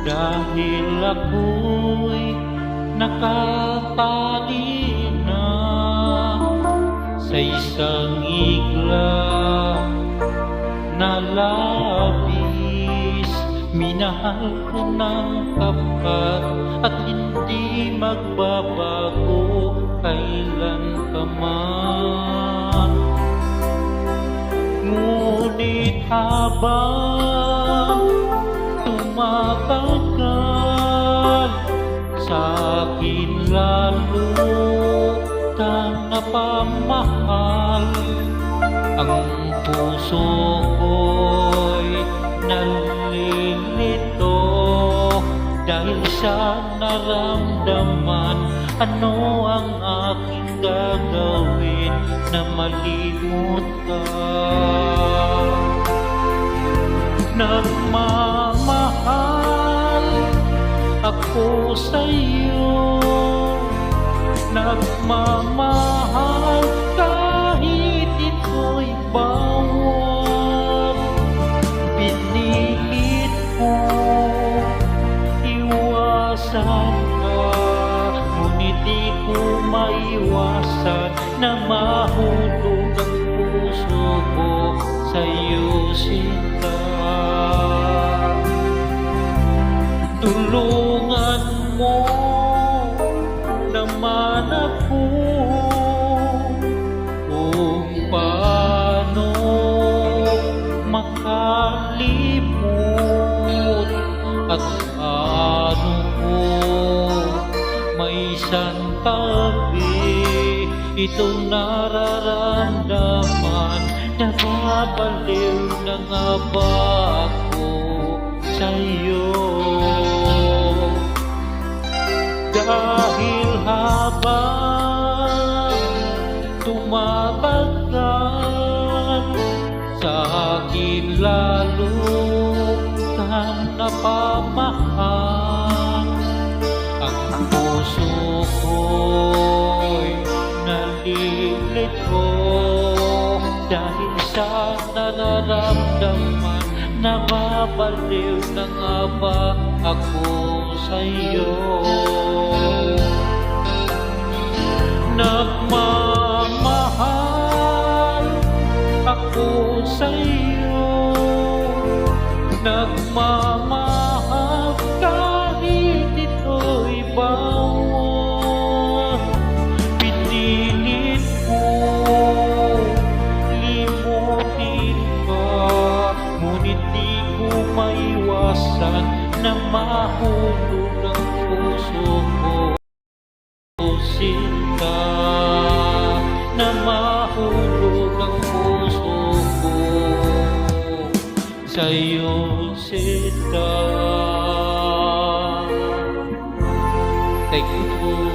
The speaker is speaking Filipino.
Dahil ako'y nakatali na sa isang iglap na labis. Minahal ko ng tapat at hindi magbabago kailan ka man. Ngunit habang tumatagal, sa akin lalo kang napamahal. Ang puso ko'y nalilito dahil sa naramdaman. Ano ang aking gagawin na malimot ka? Nagmamahal ako sa'yo, nagmamahal kahit ito'y bawal. Pinilit ko iwasan ka, ngunit di ko maiwasan na mahulog ang puso ko sa'yo, sinta. Tulungan mo naman ako kung paano makalimot at paano ko may santabi itong nararamdaman. Nababaliw na nga ba ako sa'yo? Dahil habang tumatagal, sa akin lalo kang napamahal. Ang puso ko'y nalilito dahil sa nararamdaman. Nababaliw na nga ba ako sa'yo? Nagmamahal ako sa'yo, nagmamahal kahit ito'y bawal. Pinilit ko limutin ka, ngunit di ko maiwasan na mahulog ang puso ko, sinta. Na mahulog ang puso ko sa'yo, sinta. Thank you.